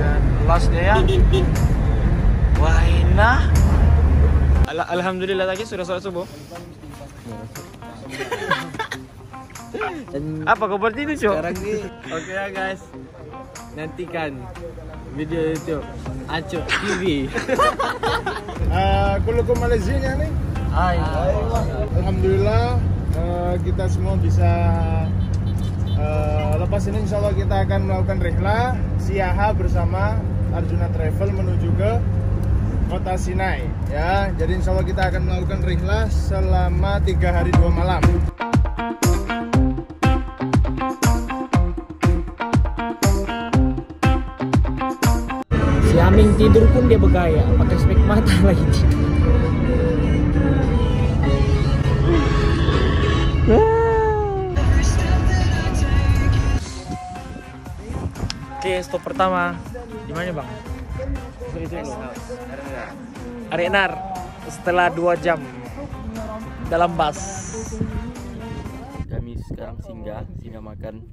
dan lastnya ya. Wah enak. Alhamdulillah lagi sudah sholat subuh. Apa kabar ini Cok? Sekarang nih, oke ya guys, nantikan video itu Acok TV. Kulukum Malaysia nih. Hai. Alhamdulillah kita semua bisa lepas ini insya Allah kita akan melakukan rihlah Siaha bersama Arjuna Travel menuju ke kota Sinai ya. Jadi insya Allah kita akan melakukan rihlah selama 3 hari 2 malam. Si Aming tidur pun dia bergaya, pakai spek mata lagi tidur. Oke, stop pertama. Di mana, Bang? Itu Arenar. Setelah 2 jam dalam bus. Kami sekarang singgah makan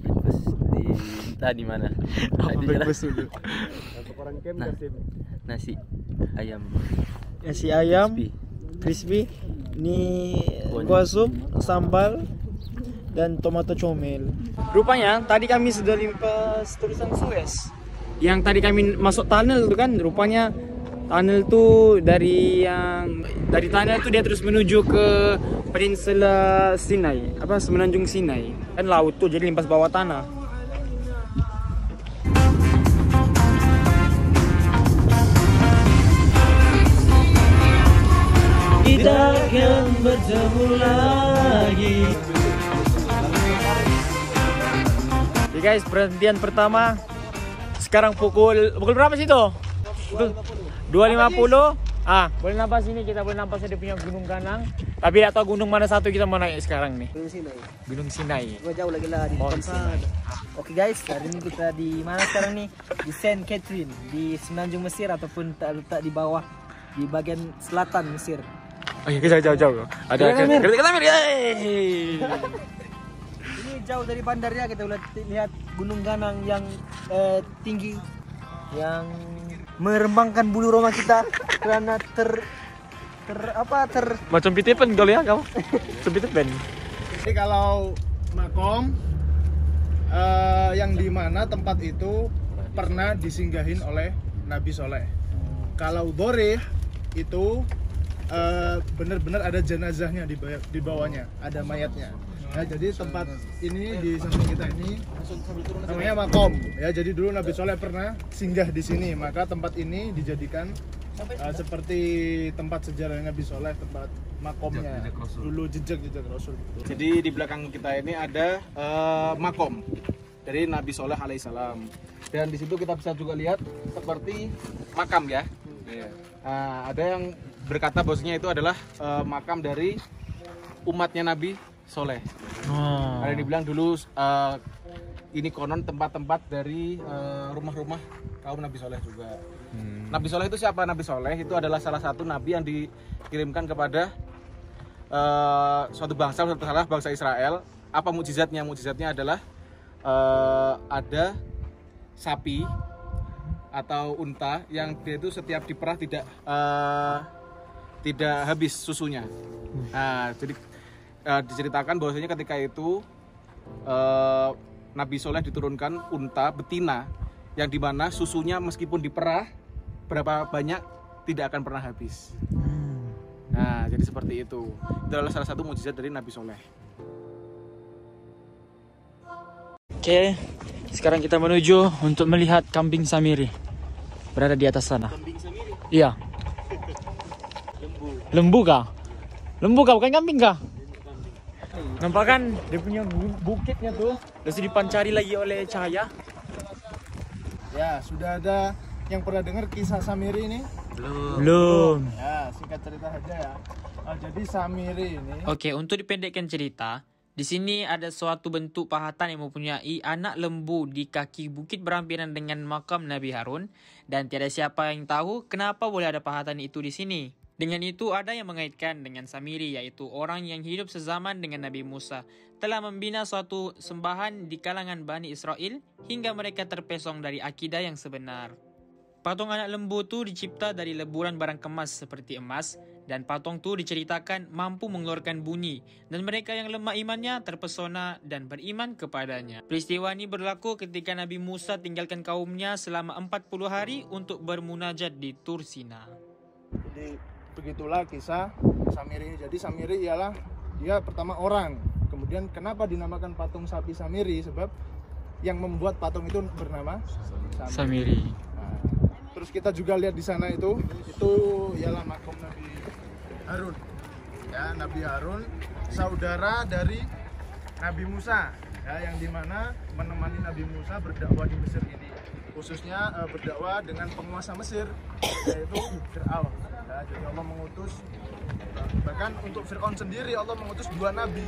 breakfast di entah di mana. Breakfast dulu. Nah, nasi ayam. Nasi ayam crispy. Ini kuah sup, sambal, dan tomato comel. Rupanya tadi kami sudah limpas tulisan Suez. Yang tadi kami masuk tunnel itu kan, rupanya tunnel tuh dari tunnel itu dia terus menuju ke peninsula Sinai, semenanjung Sinai. Kan laut tuh jadi limpas bawah tanah. Kita akan bertemu lagi. Oke guys, perhentian pertama. Sekarang pukul berapa sih tuh? 2.50. Boleh nampak sini, kita boleh nampak dia punya Gunung Ganang. Tapi tidak tahu gunung mana satu kita mau naik sekarang nih. Gunung Sinai. Jauh lagi lah di tempat. Oke guys, hari ini kita di mana sekarang nih? Di Saint Catherine, di semenanjung Mesir ataupun letak di bawah di bagian selatan Mesir. Oh iya, jauh. Ada kereta. Ini jauh dari bandarnya, kita lihat Gunung Ganang yang tinggi, yang merembangkan bulu roma kita karena Macam pitipen kali ya kamu. Pitipen. Jadi kalau makom yang di mana tempat itu pernah disinggahin oleh Nabi Soleh. Kalau Dorih itu benar-benar ada jenazahnya di bawahnya, ada mayatnya. Ya, jadi tempat ini di samping kita ini namanya makom. Ya, jadi dulu Nabi Soleh pernah singgah di sini, maka tempat ini dijadikan seperti tempat sejarah Nabi Soleh, tempat makomnya. Dulu jejak-jejak Rasul. Jadi di belakang kita ini ada makom dari Nabi Soleh alaihissalam. Dan di situ kita bisa juga lihat seperti makam ya. Ada yang berkata bahwasanya itu adalah makam dari umatnya Nabi Soleh. Ada yang dibilang dulu ini konon tempat-tempat dari rumah-rumah kaum Nabi Soleh juga. Nabi Soleh itu siapa? Nabi Soleh itu adalah salah satu nabi yang dikirimkan kepada suatu bangsa Israel. Apa mukjizatnya? Mukjizatnya adalah ada sapi atau unta yang dia itu setiap diperah tidak habis susunya. Nah, jadi diceritakan bahwasanya ketika itu Nabi Soleh diturunkan unta betina yang dimana susunya meskipun diperah berapa banyak tidak akan pernah habis. Nah, jadi seperti itu. Itu adalah salah satu mukjizat dari Nabi Soleh. Oke, sekarang kita menuju untuk melihat kambing Samiri. Berada di atas sana. Kambing Samiri? Iya. Lembu kah? Lembu kah? Bukan kambing kah? Nampak kan dia punya bukitnya tuh. Terus dipancari lagi oleh cahaya. Ya, sudah ada yang pernah dengar kisah Samiri ini? Belum. Ya, singkat cerita aja ya. Jadi Samiri ini. Oke, untuk dipendekkan cerita, di sini ada suatu bentuk pahatan yang mempunyai anak lembu di kaki bukit berhampiran dengan makam Nabi Harun, dan tiada siapa yang tahu kenapa boleh ada pahatan itu di sini. Dengan itu ada yang mengaitkan dengan Samiri, yaitu orang yang hidup sezaman dengan Nabi Musa, telah membina suatu sembahan di kalangan Bani Israel hingga mereka terpesong dari akidah yang sebenar. Patung anak lembu tu dicipta dari leburan barang kemas seperti emas, dan patung tu diceritakan mampu mengeluarkan bunyi, dan mereka yang lemah imannya terpesona dan beriman kepadanya. Peristiwa ini berlaku ketika Nabi Musa tinggalkan kaumnya selama 40 hari untuk bermunajat di Tur Sina. Jadi begitulah kisah Samiri. Jadi Samiri ialah dia pertama orang. Kemudian kenapa dinamakan patung sapi Samiri? Sebab yang membuat patung itu bernama Samiri. Nah, terus kita juga lihat di sana itu ialah makom Nabi Harun. Ya, Nabi Harun saudara dari Nabi Musa, ya, yang dimana menemani Nabi Musa berdakwah di Mesir ini, khususnya berdakwah dengan penguasa Mesir, yaitu Fir'aun. Ya, jadi Allah mengutus, bahkan untuk Fir'aun sendiri Allah mengutus 2 nabi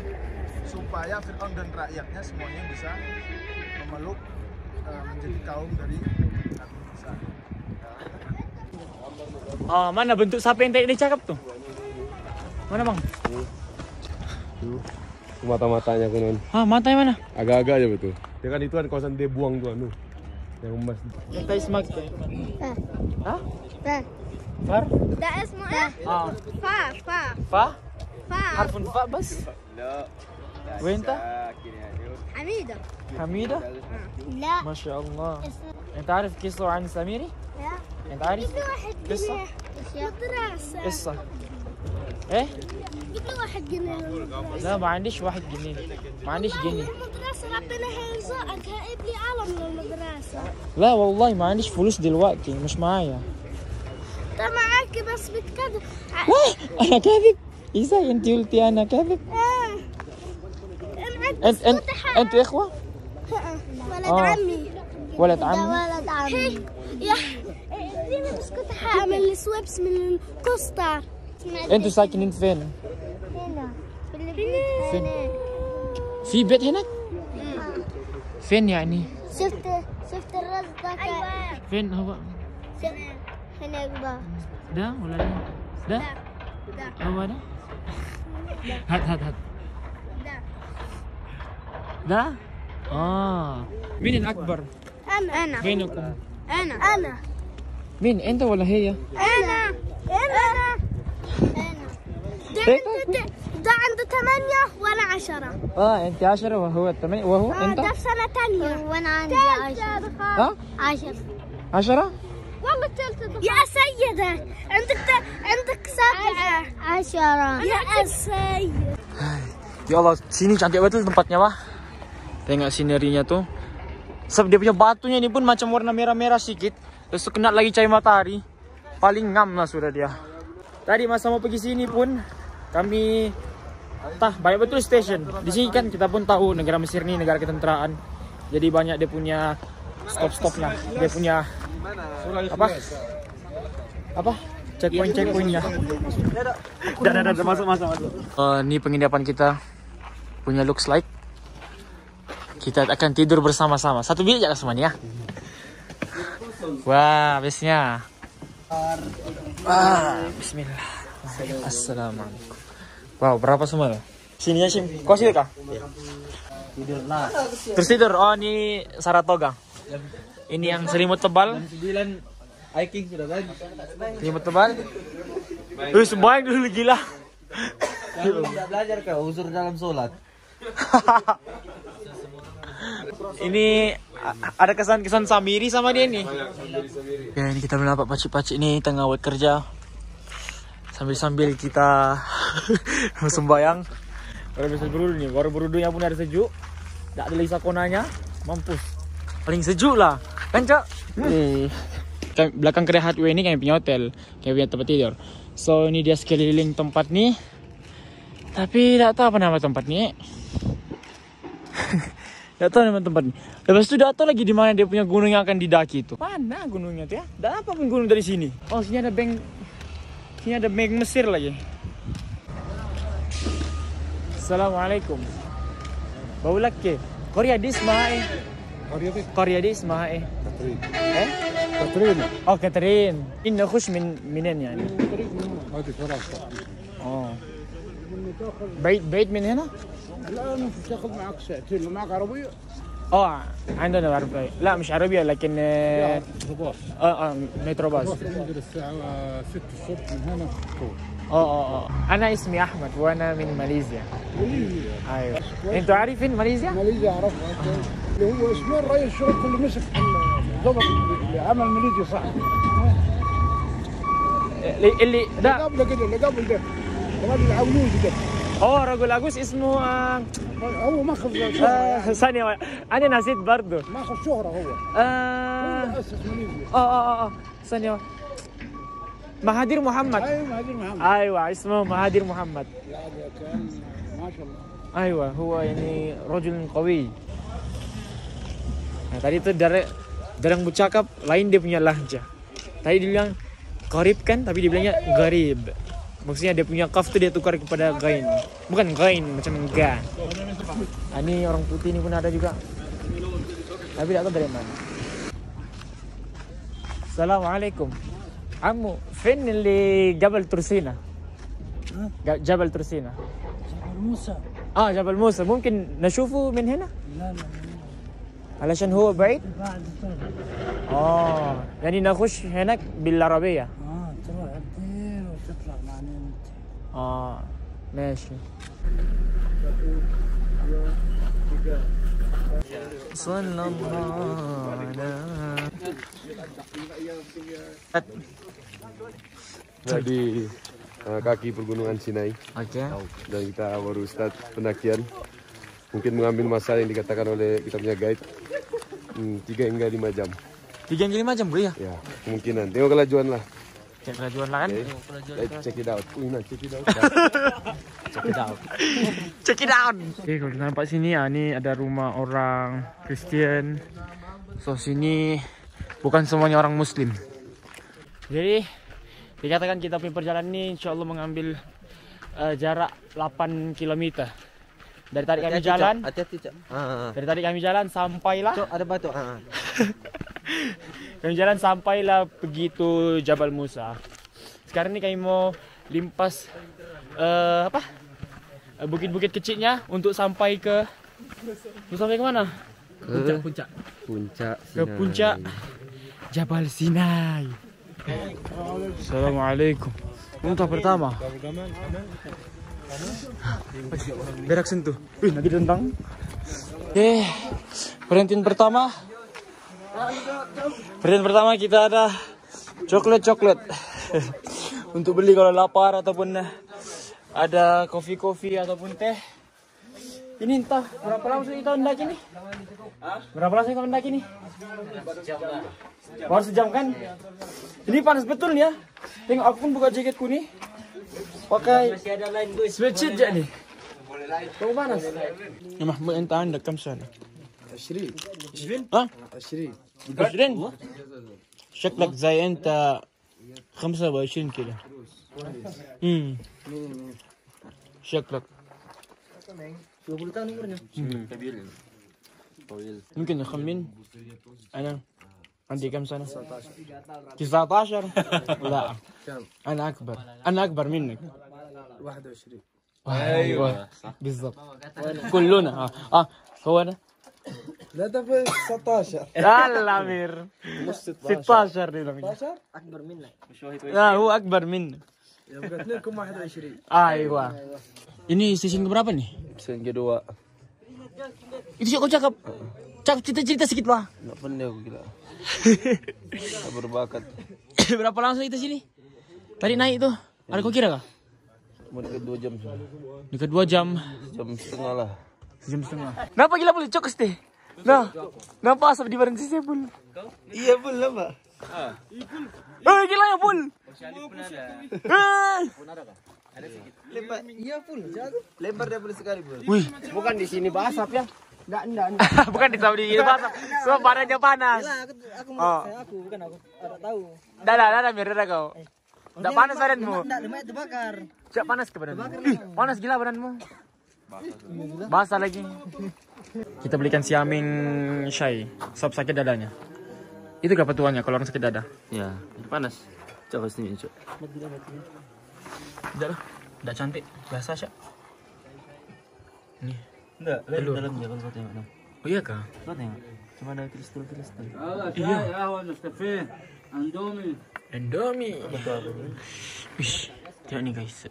supaya Fir'aun dan rakyatnya semuanya bisa memeluk menjadi kaum dari Nabi Musa. Oh, mana bentuk sapi yang tadi dia cakap tuh? Mana bang? Mata-matanya konon. Ah, matanya mana? Agak-agak aja betul. Dia kan itu kan kawasan dia buang tuh anu. Yang emas. Yang tadi semak tuh. Hah? Far? ده اسمه ايه؟ Ah. فا Fa? حرف الفاء بس؟ لا. وين انت؟ حميدة حميدة؟ لا ما شاء الله. انت عارف قصة عن سميري؟ لا انت عارف؟ جيب لي واحد قصة؟ جنيه مدرسة قصة. ايه؟ جيب لي واحد جنيه للمدرسة. لا ما عنديش 1 جنيه. ما عنديش جنيه. المدرسة ربنا هيرزقك هجيب لي قلم للمدرسة. لا والله ما عنديش فلوس دلوقتي، مش معايا. ده معاك بس بتكذب. انا كاذب؟ ازاي انت قلتي انا كاذب؟ انتوا اخوة؟ ولد عمي. ولد ده عمي؟ ولد عمي. يا اديني بسكوت هعمل السويبس من الكوستر. انتوا ساكنين فين؟ هنا في البيت فين؟ هناك. في بيت هناك؟ فين يعني؟ شفت الرز ده ايوه فين هو؟ هناك بقى ده ولا ده؟ ده؟ ده هو ده؟ هات ده ده؟ مين الأكبر انا بينكم؟ انا مين أنت ولا هي؟ انا ده عنده 8 وانا 10. أنت 10 وهو 8 وهو أنت؟ ده في سنة تانية وانا عندي 10. 10؟ والله الثالثة. يا سيدة عندك 7. 10. يا سيدة. Ya Allah, sini cantik betul tempatnya, Wah. Tengok sinerinya tuh. Sebab dia punya batunya ini pun macam warna merah-merah sedikit. Terus kena lagi cahaya matahari. Paling ngam lah sudah dia. Tadi masa mau pergi sini pun kami banyak betul station. Di sini kan kita pun tahu negara Mesir ini negara ketenteraan. Jadi banyak dia punya stop-stopnya. Dia punya apa? Checkpoint-checkpointnya. Dah, masuk. Ini penginapan kita punya looks like. Kita akan tidur bersama-sama. Satu bilik aja semuanya. Wah, habisnya. Bismillah. Assalamualaikum. Wow, berapa semua? Sini ya, Sim. Kau sini kah? Tidur lah. Terus tidur. Oh, ini Saratoga. Ini yang selimut tebal. 9 hiking sudah kan? Selimut tebal. Sembayang dulu gila. Kamu tidak belajar kah uzur dalam sholat? Ini ada kesan-kesan Samiri sama dia nih. Ya, ini kita melihat pacik-pacik nih tengah buat kerja. Sambil-sambil kita sembayang. Baru bisa berudu nih. Baru berudunya pun ada sejuk. Tak ada lagi sakonanya. Mampus. Paling sejuk lah. Kan, Cak? Belakang kedai hardware ini kami punya hotel. Kami punya tempat tidur. So, ini dia sekeliling tempat nih. Tapi tak tahu apa nama tempat ni. Tak tahu nama tempat ni. Lepas tu tak tahu lagi di mana dia punya gunung yang akan didaki tu. Mana gunungnya tu ya? Tak apa pun gunung dari sini. Oh, sini ada bank. Sini ada bank Mesir lagi. Assalamualaikum. Baulak ke? Korea di Ismail. Korea di Ismail. Catherine. Oh, Catherine. إن نخش منين يعني؟ هذه فرنسا. بعيد من هنا؟ لا مش تاخذ معك ساعتين. معك عربيه؟ عندنا عربية. لا مش عربية لكن ميكروباص. ميكروباص. تنزل الساعه 6 الصبح من هنا. أنا اسمي أحمد وأنا من ماليزيا. أيوة. أنتوا عارفين ماليزيا؟ ماليزيا اعرفها. اللي هو اسمه رئيس الشرطه اللي مسك الضبط اللي عمل ماليزيا صح. اللي ده قبل كده اللي قبل ده الراجل العجوز ده. رجل عجوز اسمه هو ماخذ شهره. ثانية أنا نسيت برضه. ماخذ شهره هو. هو اللي اسس ماليزيا. ثانية مهادير محمد. ايوه مهادير محمد. أيوة اسمه مهادير محمد. يعني كان ما شاء الله. أيوة هو يعني رجل قوي. Nah, tadi itu jarang bercakap, lain dia punya lahja. Tadi dia bilang qarib kan, tapi dia bilangnya garib. Maksudnya dia punya kaf tuh dia tukar kepada gain. Bukan gain, macam ga. Ini orang putih ini pun ada juga. Tapi tidak tahu dari mana. Assalamualaikum. Amu, fin li Jabal Tursina. Jabal Tursina. Jabal Musa. Jabal Musa. ممكن نشوفه من هنا؟ لا لا علشان هو بعيد؟ بعد يعني نخش هناك بالعربية. تروح الدير وتطلع معنا انت. ماشي. صلى الله على di kaki pergunungan Sinai. Oke. Dan kita baru start pendakian. Mungkin mengambil masa yang dikatakan oleh kita punya guide 3 hingga 5 jam. 3 hingga 5 jam bro ya? Ya, kemungkinan. Tengok kelajuan lah. Kelajuan lah kan? Check it out. Check it out. Check it out. Check it out. Oke, kalau kita nampak sini ini ada rumah orang Kristen. So sini bukan semuanya orang Muslim. Jadi dikatakan kita punya perjalanan ini insya Allah mengambil jarak 8 km. Dari tadi kami jalan. Hati-hati, Cok. Dari tadi kami jalan sampailah. Cok, ada batu. Kami jalan sampailah begitu Jabal Musa. Sekarang ini kami mau limpas bukit-bukit kecilnya untuk sampai ke mana? Puncak. Ke puncak Jabal Sinai. Assalamualaikum. Muntah pertama. Berak sentuh. Nanti dendang. Perhentian pertama. Kita ada coklat. Untuk beli kalau lapar ataupun ada kopi ataupun teh. Ini entah berapa lama sudah kita mendaki nih? Berapa lama kita mendaki nih? Baru sejam kan? Ini panas betul ya. Tengok aku pun buka jaketku nih. Pakai sweatshirt aja nih. Kamu panas? Ya mah انت عندك كم سنة؟ 20 20 شكلك زي انت 25 كده. شكلك 20 tahun umurnya. ممكن نخمن انا عندي كم سنة؟ 19 لا انا اكبر منك 21. ايوه بالضبط كلنا هو انا لا ده في 19. لا مير 16 دي 16 اكبر منك. لا هو اكبر منك. يبقى اثنينكم 21. ايوه. Ini season keberapa nih? Season kedua. Itu sih kok cakep. Cerita sedikit lah. Nggak pandai aku gila. Nggak berbakat. Berapa lama itu sini? Tadi naik tuh. Ada kau kira kah? Mau dekat 2 jam. Dekat 2 jam. Jam setengah lah. Jam setengah. Kenapa gila boleh cokes deh? Nah, kenapa asap di barang sisi pul? Iya, Bul, apa? Gila ya pul. Iya, Bul. Lebar dia boleh sekali, Bul. Wih, Bukan di sini basap ya. Enggak. bukan di saudi ini basap. Semua badannya panas. Aku bukan aku. Ada tahu. Dah mir kau. Enggak panas badanmu. Enggak, lumayan terbakar. Cak panas ke badanmu. Panas gila badanmu. Basah lagi. Kita belikan siaming Syai, sop sakit dadanya. Itu berapa tuannya kalau orang sakit dada? Ya, panas. Coba sini, Cok. Tidak lah, tidak cantik, biasa aja. Nih. Enggak, dalam dia kalau kau tengok. Oh iya kah? Kau tengok. Cuma ada kristal. Iya. Indomie. Wih, tengok nih guys.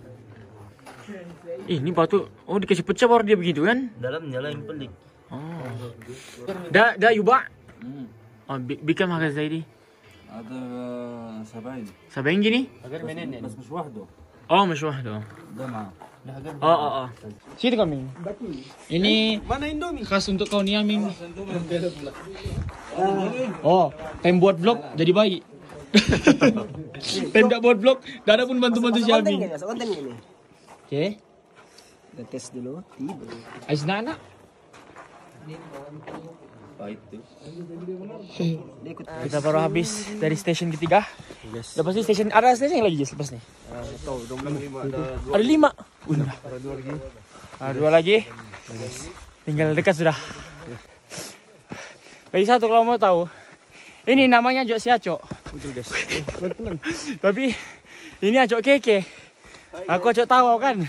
Ini batu, oh dikasih pecah baru dia begitu kan? Dalamnya lah yang pelik. Oh. Dah yuba. Oh, bikam harga zaidi. هذا 70 70 جنيه؟ بس مش وحده Oh, مش واحدة. ده معاه Oh. Sini kami. Ini khas untuk kau nih Amin. Oh, pengen buat vlog jadi baik. Pengen tak buat vlog, dah ada pun bantu-bantu si Amin. Konten gini. Oke. Kita tes dulu. Tiba. Ais anak. Kita baru habis dari stasiun ketiga. Lepas ini stasiun ada stasiun yang lagi Jess lepas nih. Ada 5. Udah. Ada 2 lagi. Tinggal dekat sudah. Lagi satu kalau mau tahu. Ini namanya Jok si Acok. Betul guys. Tapi ini Acok Keke. Aku Acok tahu kan.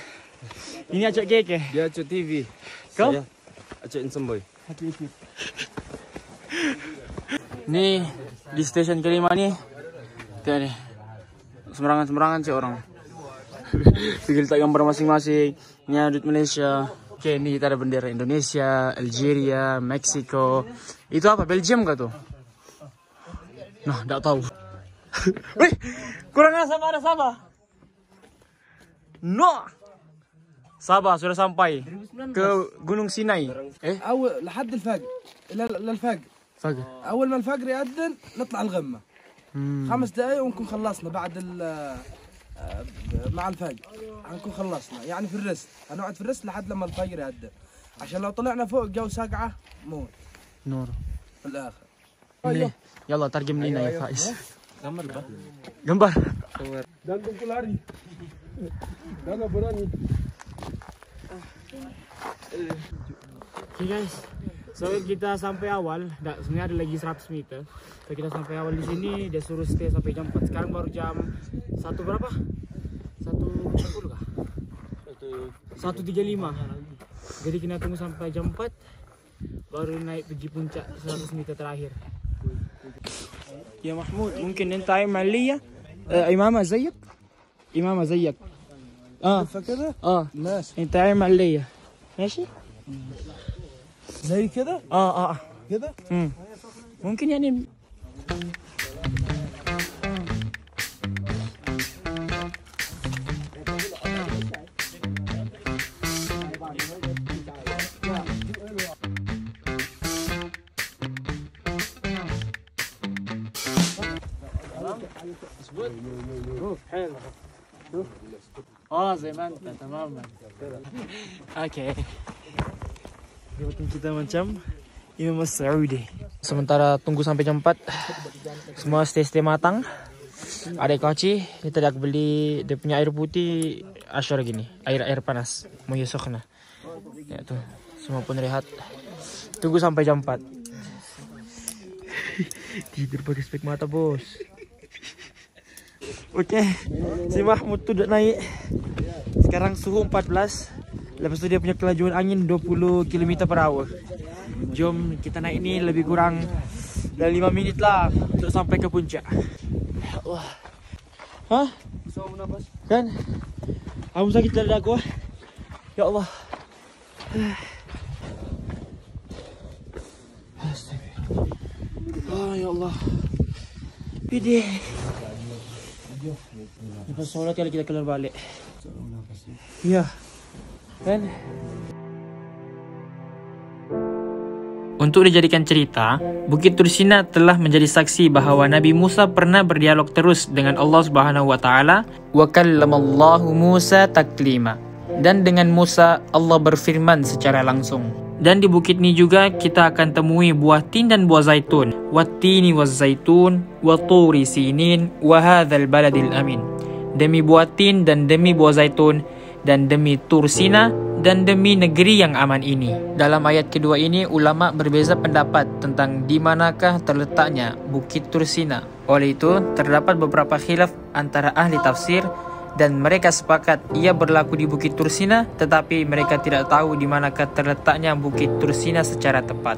Ini Acok Keke. dia Acok TV Kau? saya Acok Insemboy. Nih di stasiun kelima nih. Lihat nih. Sembarangan sih orang. Tinggal tak gambar masing-masing. Ini ada Malaysia. Oke, ini kita ada bendera Indonesia, Algeria, Meksiko. Itu apa? Belgium kah tuh? Nah, enggak tahu. Wih, kurang sama ada Sabah. No. Sabah sudah sampai ke Gunung Sinai. أول لحد الفجر للفجر Fajr. أول ما الفجر يأذن نطلع الغمة 5 دقايق ونكون خلصنا بعد مع الفجر هنكون خلصنا يعني في الرست هنقعد في الرست لحد لما الفجر يأذن عشان لو طلعنا فوق الجو ساقعة موت Nur. في الآخر Ini, ya Allah tarjem Lina ya Faiz. Gambar. Dan tunggu lari. Dan berani. Oke guys, so kita sampai awal, sebenarnya ada lagi 100 meter. So kita sampai awal di sini, dia suruh stay sampai jam 4. Sekarang baru jam 1 berapa? 1.40 kah? 1.35. Jadi kita tunggu sampai jam 4, baru naik pergi puncak 100 meter terakhir. Ya Mahmud, mungkin انت معلية إمامة زيك؟ إمامة زيك. فكذا ماشي انت معلية. ماشي؟ زي كده كده ممكن يعني زي ما انت تماما. Oke. Kita macam Imam Saudi. Sementara tunggu sampai jam 4, semua stay matang. Ada koci, kita dah beli dia punya air putih asyar gini, air panas, moya sokhna. Ya tuh, semua pun rehat. Tunggu sampai jam 4. Tidur pakai spek mata, bos. Oke, si Mahmud tuh udah naik. Sekarang suhu 14. Lepas itu dia punya kelajuan angin 20 km/h. Jom kita naik ini lebih kurang dari 5 menit lah untuk sampai ke puncak. Ya Allah. Hah? Kan? Aku sakit dada aku. Ya Allah. Oh ya Allah. Pide. Lepas sholat kali kita keluar balik. Iya. Kan? Untuk dijadikan cerita, Bukit Tursina telah menjadi saksi bahawa Nabi Musa pernah berdialog terus dengan Allah Subhanahu wa taala, wa kallamallahu Musa taklima. Dan dengan Musa Allah berfirman secara langsung. Dan di bukit ini juga kita akan temui buah tin dan buah zaitun, wattini wazzaitun, wa turi sinin, wa hadzal baladil amin. Demi buah tin dan demi buah zaitun dan demi Tursina dan demi negeri yang aman ini. Dalam ayat kedua ini ulama berbeza pendapat tentang di manakah terletaknya Bukit Tursina. Oleh itu terdapat beberapa khilaf antara ahli tafsir dan mereka sepakat ia berlaku di Bukit Tursina, tetapi mereka tidak tahu di manakah terletaknya Bukit Tursina secara tepat.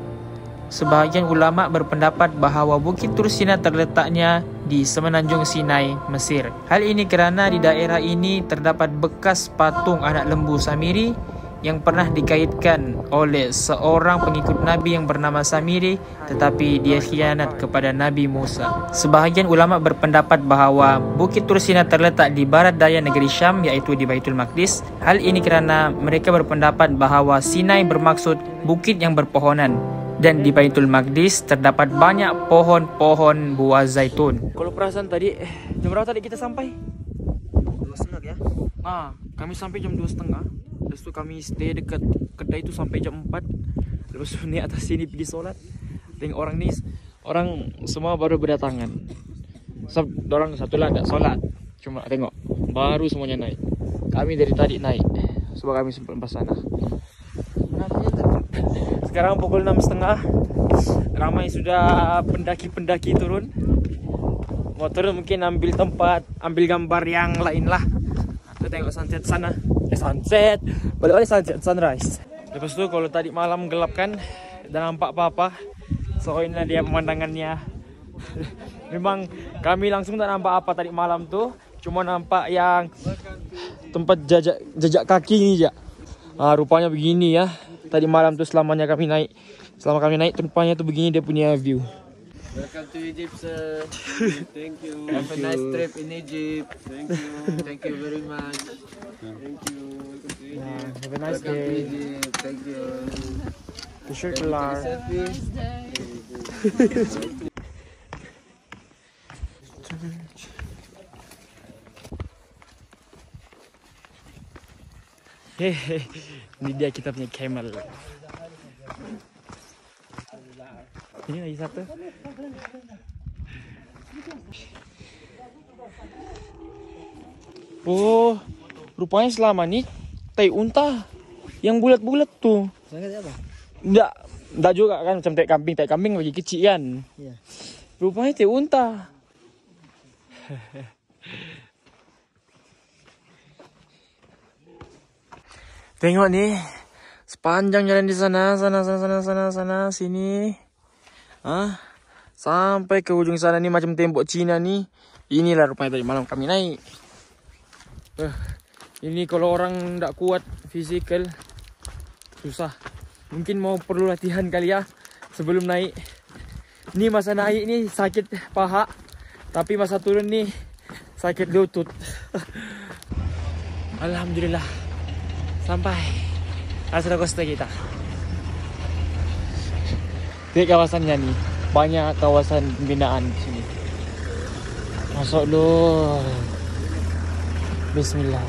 Sebahagian ulama berpendapat bahawa Bukit Tursina terletaknya di Semenanjung Sinai, Mesir. Hal ini kerana di daerah ini terdapat bekas patung anak lembu Samiri yang pernah dikaitkan oleh seorang pengikut Nabi yang bernama Samiri, tetapi dia khianat kepada Nabi Musa. Sebahagian ulama berpendapat bahawa Bukit Tursina terletak di barat daya negeri Syam, iaitu di Baitul Maqdis. Hal ini kerana mereka berpendapat bahawa Sinai bermaksud bukit yang berpohonan, dan di Baitul Maqdis terdapat banyak pohon-pohon buah zaitun. Kalau perasaan tadi, jam berapa tadi kita sampai? 2:30 ya. Kami sampai jam 2:30. Lepas tu kami stay dekat kedai tu sampai jam 4. Lepas tu ni atas sini pergi solat. Tengok orang ni, orang semua baru berdatangan. Orang satu lah tak solat. Cuma tengok, baru semuanya naik. Kami dari tadi naik sebab kami sempat lepas sana. Sekarang pukul 6:30. Ramai sudah pendaki-pendaki turun. Mau turun mungkin ambil tempat, ambil gambar yang lain lah. Kita tengok sunset sana. Sunset, balik sunrise. Lepas tu kalau tadi malam gelap kan, tak nampak apa-apa. So inilah dia pemandangannya. Memang kami langsung tak nampak apa tadi malam tu. Cuma nampak yang tempat jejak kaki ni je. Rupanya begini ya. Tadi malam tu selama kami naik rupanya tu begini dia punya view. Welcome to Egypt, sir. Thank you. Have a nice trip in Egypt. Thank you. Thank you very much. Thank you. Have a nice Welcome to day. Egypt. Thank you. T-shirt kelar. Hehehe, ini dia kita punya camel. Ini lagi satu. Oh, rupanya selama ni tai unta yang bulat-bulat tu. Sangat apa? Enggak juga kan macam tai kambing. Tai kambing lagi kecil kan. Iya. Rupanya tai unta. Tengok ni, sepanjang jalan di sana, sini. Sampai ke ujung sana ni macam tembok Cina ni. Inilah rupanya tadi malam kami naik. Ini kalau orang tak kuat fizikal susah. Mungkin mau perlu latihan kali ya sebelum naik. Ni masa naik ni sakit paha, tapi masa turun ni sakit lutut. Alhamdulillah sampai asal costa kita. Di kawasannya ni banyak kawasan pembinaan di sini. Masuk dulu. Bismillah.